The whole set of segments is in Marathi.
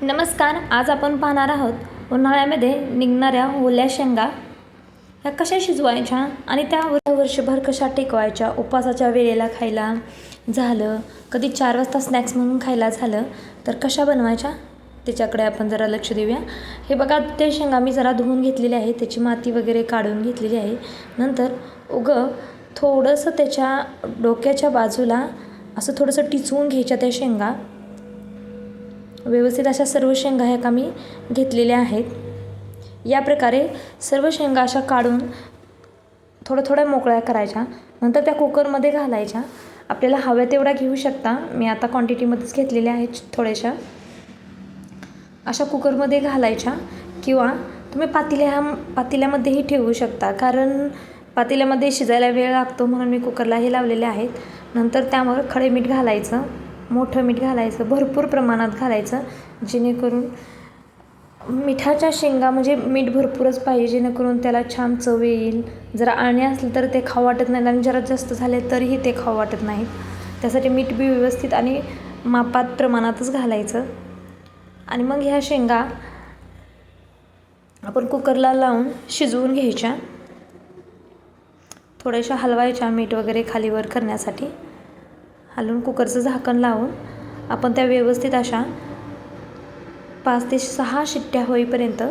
नमस्कार. आज आपण पाहणार आहोत उन्हाळ्यामध्ये निघणाऱ्या ओल्या शेंगा ह्या कशा शिजवायच्या आणि त्या वर्षभर कशा टिकवायच्या. उपवासाच्या वेळेला खायला झालं, कधी 4 वाजता स्नॅक्स म्हणून खायला झालं तर कशा बनवायच्या त्याच्याकडे आपण जरा लक्ष देऊया. हे बघा, ते शेंगा मी जरा धुवून घेतलेले आहे, त्याची माती वगैरे काढून घेतलेली आहे. नंतर थोडंसं त्याच्या डोक्याच्या बाजूला असं थोडंसं टिचवून घ्यायच्या त्या शेंगा. व्यवस्थित अशा सर्व शेंगा ह्या का मी घेतलेल्या आहेत. या प्रकारे सर्व शेंगा अशा काढून थोड्या मोकळ्या करायच्या. नंतर त्या कुकरमध्ये घालायच्या. आपल्याला हव्या तेवढ्या घेऊ शकता. मी आता क्वांटिटीमध्येच घेतलेल्या आहेत थोड्याशा. अशा कुकरमध्ये घालायच्या किंवा तुम्ही पातेल्यामध्येही ठेवू शकता, कारण पातेल्यामध्ये शिजायला वेळ लागतो म्हणून मी कुकरलाही लावलेले आहेत. नंतर त्यावर खडे मीठ घालायचं, मोठं मीठ घालायचं, भरपूर प्रमाणात घालायचं, जेणेकरून मिठाच्या शेंगा म्हणजे मीठ भरपूरच पाहिजे, जेणेकरून त्याला छान चव येईल. जरा आळणी असलं तर ते खाऊ वाटत नाही आणि जरा जास्त झाले तरीही ते खाऊ वाटत नाहीत. त्यासाठी मीठ बी व्यवस्थित आणि मापात प्रमाणातच घालायचं. आणि मग ह्या शेंगा आपण कुकरला लावून शिजवून घ्यायच्या. थोड्याशा हलवायच्या मीठ वगैरे खालीवर करण्यासाठी. हलवून कुकरचं झाकण लावून आपण त्या व्यवस्थित अशा 5 ते 6 शिट्ट्या होईपर्यंत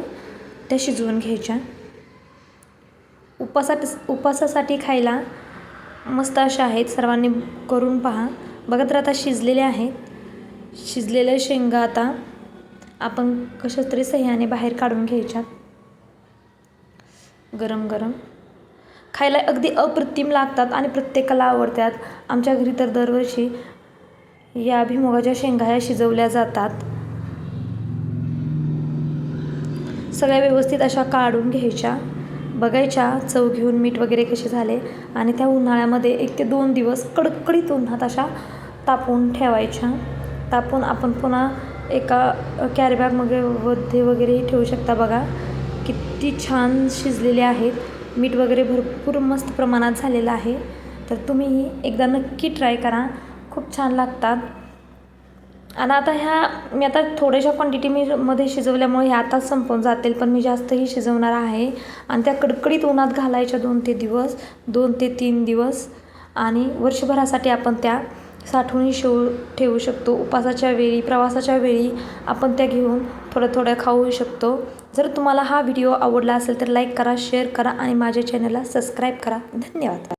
त्या शिजवून घ्यायच्या. उपवासासाठी खायला मस्त अशा आहेत. सर्वांनी करून पहा. बघा तर आता शिजलेले आहेत. शिजलेल्या शेंगा आता आपण कशाच तरी सह्याने बाहेर काढून घ्यायच्या. गरम गरम खायला अगदी अप्रतिम लागतात आणि प्रत्येकाला आवडतात. आमच्या घरी तर दरवर्षी या भुईमुगाच्या शेंगा ह्या शिजवल्या जातात. सगळ्या व्यवस्थित अशा काढून घ्यायच्या, बघायच्या चव घेऊन मध्ये वगैरे कसे झाले आणि त्या उन्हाळ्यामध्ये 1 ते 2 दिवस कडकडीत उन्हात अशा तापवून ठेवायच्या. तापून आपण पुन्हा एका कॅरीबॅगमध्ये वगैरेही ठेवू शकता. बघा किती छान शिजलेले आहेत. मीठ वगैरे भरपूर मस्त प्रमाणात झालेलं आहे. तर तुम्ही एकदा नक्की ट्राय करा, खूप छान लागतात. आणि आता मी थोड्याशा क्वांटिटीमध्ये शिजवल्यामुळे ह्या आताच संपून जातील, पण मी जास्तही शिजवणार आहे. आणि त्या कडकडीत उन्हात घालायच्या 2 ते 3 दिवस आणि वर्षभरासाठी आपण त्या साठवून ठेवू शकतो. उपवासाच्या वेळी, प्रवासाच्या वेळी आपण त्या घेऊन थोड्या खाऊ शकतो. जर तुम्हाला हा व्हिडिओ आवडला असेल तर लाईक करा, शेअर करा आणि माझ्या चॅनलला सबस्क्राईब करा. धन्यवाद.